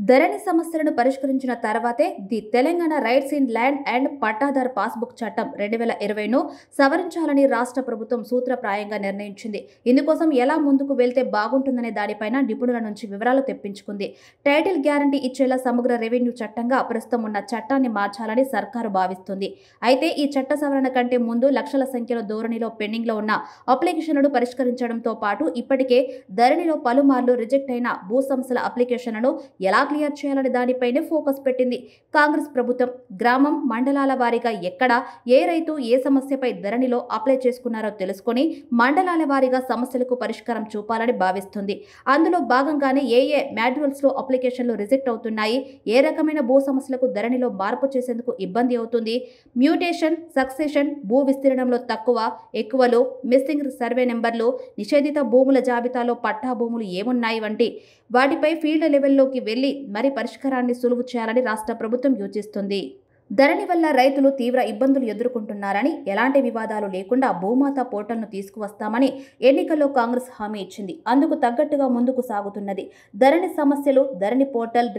ధరణి సమస్యలను పరిష్కరించిన తర్వాతే the Telangana rights in land and పట్టాదారు పాస్బుక్ చట్టం 2020ను సవరించాలని రాష్ట్ర ప్రభుత్వం సూత్రప్రాయంగా నిర్ణయించింది. ఇందుకోసం ఎలా ముందుకు వెళ్తే బాగుంటుందనే దానిపైన నిపుణుల నుంచి వివరాలు తెప్పించుకుంది. టైటిల్ గ్యారంటీ ఇచ్చేలా సమగ్ర రెవెన్యూ చట్టంగా ప్రస్తుతం ఉన్న చట్టాన్ని మార్చాలని సర్కారు భావిస్తుంది. అయితే ఈ చట్ట సవరణ కంటే ముందు లక్షల సంఖ్యలో ధోరణిలో పెండింగ్లో ఉన్న అప్లికేషన్లను పరిష్కరించడంతో పాటు ఇప్పటికే ధరణిలో పలుమార్లు రిజెక్ట్ అయిన భూ సమస్యల అప్లికేషన్లను ఎలా క్లియర్ చేయాలనే దానిపైనే ఫోకస్ పెట్టింది. కాంగ్రెస్ ప్రభుత్వం గ్రామం, మండలాల వారీగా ఎక్కడ ఏ రైతు ఏ సమస్యపై ధరణిలో అప్లై చేసుకున్నారో తెలుసుకొని మండలాల వారీగా సమస్యలకు పరిష్కారం చూపాలని భావిస్తుంది. అందులో భాగంగానే ఏ మాడ్యూల్స్ లో అప్లికేషన్లు రిజెక్ట్ అవుతున్నాయి, ఏ రకమైన భూ సమస్యలకు ధరణిలో మార్పు చేసేందుకు ఇబ్బంది అవుతుంది, మ్యూటేషన్, సక్సెషన్, భూ విస్తీర్ణంలో తక్కువ ఎక్కువలు, మిస్సింగ్ సర్వే నెంబర్లు, నిషేధిత భూముల జాబితాలో పట్టా భూములు ఏమున్నాయి వంటి వాటిపై ఫీల్డ్ లెవెల్లోకి వెళ్లి మరి పరిష్కారాన్ని సులువు చేయాలని రాష్ట్ర ప్రభుత్వం యోచిస్తుంది. ధరణి వల్ల రైతులు తీవ్ర ఇబ్బందులు ఎదుర్కొంటున్నారని, ఎలాంటి వివాదాలు లేకుండా భూమాత పోర్టల్ను తీసుకువస్తామని ఎన్నికల్లో కాంగ్రెస్ హామీ ఇచ్చింది. అందుకు తగ్గట్టుగా ముందుకు సాగుతున్నది. ధరణి సమస్యలు, ధరణి పోర్టల్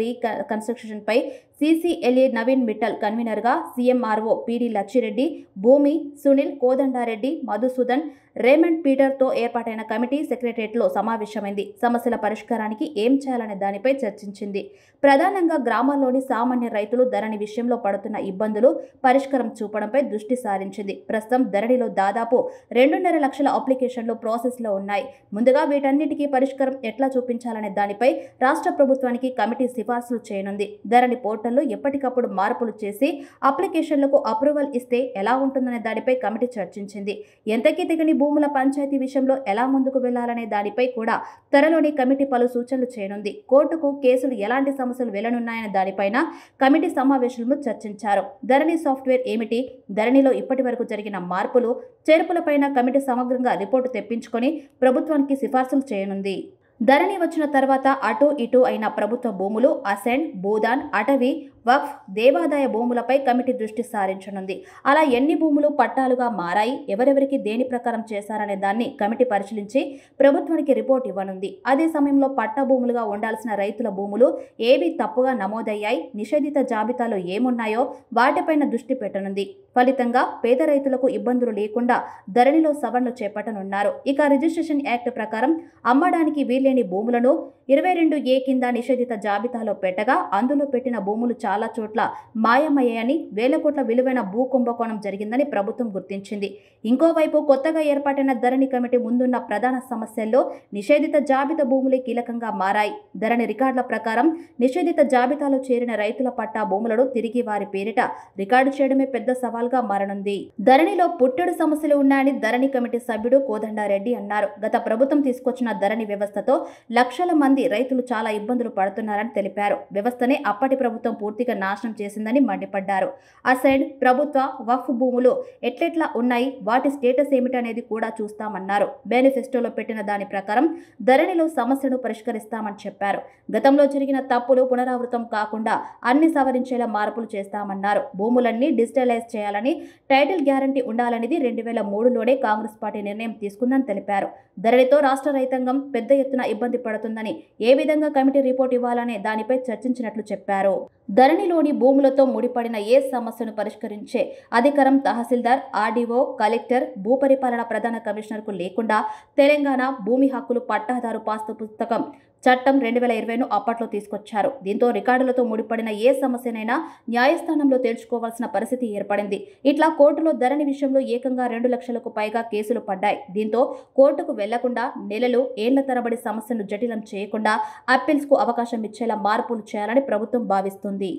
కన్స్ట్రక్షన్ పై CCLA నవీన్ మిట్టల్ కన్వీనర్గా, CMRO PD లచ్చిరెడ్డి, భూమి, సునీల్, కోదండారెడ్డి, మధుసూదన్, రేమండ్ పీటర్తో ఏర్పాటైన కమిటీ సెక్రటరియట్లో సమావేశమైంది. సమస్యల పరిష్కారానికి ఏం చేయాలనే దానిపై చర్చించింది. ప్రధానంగా గ్రామాల్లోని సామాన్య రైతులు ధరణి విషయంలో పడుతున్న ఇబ్బందులు పరిష్కారం చూపడంపై దృష్టి సారించింది. ప్రస్తుతం ధరణిలో దాదాపు 2.5 లక్షల అప్లికేషన్లు ప్రాసెస్లో ఉన్నాయి. ముందుగా వీటన్నిటికీ పరిష్కారం ఎట్లా చూపించాలనే దానిపై రాష్ట్ర ప్రభుత్వానికి కమిటీ సిఫార్సులు చేయనుంది. ధరణి పోర్టల్లో ఎప్పటికప్పుడు మార్పులు చేసి అప్లికేషన్లకు అప్రూవల్ ఇస్తే ఎలా ఉంటుందనే దానిపై కమిటీ చర్చించింది. ఎంతకీ తెగని భూముల పంచాయతీ విషయంలో ఎలా ముందుకు వెళ్లాలనే దానిపై కూడా త్వరలోని కమిటీ పలు సూచనలు చేయనుంది. కోర్టుకు కేసులు ఎలాంటి సమస్యలు వెళ్లనున్నాయనే దానిపైన కమిటీ సమావేశంలో చర్చించారు. ధరణి సాఫ్ట్వేర్ ఏమిటి, ధరణిలో ఇప్పటి వరకు జరిగిన మార్పులు, చేర్పులపైన కమిటీ సమగ్రంగా రిపోర్టు తెప్పించుకొని ప్రభుత్వానికి సిఫార్సులు చేయనుంది. ధరణి వచ్చిన తర్వాత అటు ఇటు అయిన ప్రభుత్వ భూములు, అసెంట్, భూదాన్, అటవీ, వక్ఫ్, దేవాదాయ భూములపై కమిటీ దృష్టి సారించనుంది. అలా ఎన్ని భూములు పట్టాలుగా మారాయి, ఎవరెవరికి దేని ప్రకారం చేశారనే దాన్ని కమిటీ పరిశీలించి ప్రభుత్వానికి రిపోర్ట్ ఇవ్వనుంది. అదే సమయంలో పట్టా భూములుగా ఉండాల్సిన రైతుల భూములు ఏవి తప్పుగా నమోదయ్యాయి, నిషేధిత జాబితాలో ఏమున్నాయో వాటిపైన దృష్టి పెట్టనుంది. ఫలితంగా పేద రైతులకు ఇబ్బందులు లేకుండా ధరణిలో సవరణలు చేపట్టనున్నారు. ఇక రిజిస్ట్రేషన్ యాక్ట్ ప్రకారం అమ్మడానికి వీల్లేని భూములను 22A కింద నిషేధిత జాబితాలో పెట్టగా అందులో పెట్టిన భూములు చాలా చోట్ల మాయమయ్యాయని, వేల కోట్ల విలువైన భూ కుంభకోణం జరిగిందని ప్రభుత్వం గుర్తించింది. ఇంకోవైపు కొత్తగా ఏర్పాటైన ధరణి కమిటీ ముందున్న ప్రధాన సమస్యల్లో నిషేధిత జాబితా భూములే కీలకంగా మారాయి. ధరణి రికార్డుల ప్రకారం నిషేధిత జాబితాలో చేరిన రైతుల పట్టా భూములను తిరిగి వారి పేరిట రికార్డు చేయడమే పెద్ద సవాల్గా మారనుంది. ధరణిలో పుట్టెడు సమస్యలు ఉన్నాయని ధరణి కమిటీ సభ్యుడు కోదండారెడ్డి అన్నారు. గత ప్రభుత్వం తీసుకొచ్చిన ధరణి వ్యవస్థతో లక్షల మంది రైతులు చాలా ఇబ్బందులు పడుతున్నారని తెలిపారు. వ్యవస్థనే అప్పటి ప్రభుత్వం పూర్తిగా నాశనం చేసిందని మండిపడ్డారు. అసైన్, ప్రభుత్వ, వక్ఫ్ భూములు ఎట్లెట్లా ఉన్నాయి, వాటి స్టేటస్ ఏమిటనేది కూడా చూస్తామన్నారు. మేనిఫెస్టోలో పెట్టిన దాని ప్రకారం ధరణిలో సమస్యను పరిష్కరిస్తామని చెప్పారు. గతంలో జరిగిన తప్పులు పునరావృతం కాకుండా అన్ని సవరించేలా మార్పులు చేస్తామన్నారు. భూములన్నీ డిజిటలైజ్ చేయాలని, టైటిల్ గ్యారంటీ ఉండాలనేది 2003లోనే కాంగ్రెస్ పార్టీ నిర్ణయం తీసుకుందని తెలిపారు. ధరణితో రాష్ట్ర రైతాంగం పెద్ద ఎత్తున ఇబ్బంది పడుతుందని, ఏ విధంగా కమిటీ రిపోర్ట్ ఇవ్వాలనే దానిపై చర్చించినట్లు చెప్పారు. ధరణిలోని భూములతో ముడిపడిన ఏ సమస్యను పరిష్కరించే అధికారం తహసీల్దార్, RDO, కలెక్టర్, భూపరిపాలన ప్రధాన కమిషనర్కు లేకుండా తెలంగాణ భూమి హక్కులు పట్టాదారు పాస్తు పుస్తకం చట్టం 2020ను అప్పట్లో తీసుకొచ్చారు. దీంతో రికార్డులతో ముడిపడిన ఏ సమస్యనైనా న్యాయస్థానంలో తేల్చుకోవాల్సిన పరిస్థితి ఏర్పడింది. ఇట్లా కోర్టులో ధరణి విషయంలో ఏకంగా 2 లక్షలకు పైగా కేసులు పడ్డాయి. దీంతో కోర్టుకు వెళ్లకుండా నెలలు, ఏళ్ల తరబడి సమస్యను జటిలం చేయకుండా అప్పీల్స్కు అవకాశం ఇచ్చేలా మార్పులు చేయాలని ప్రభుత్వం భావిస్తుంది.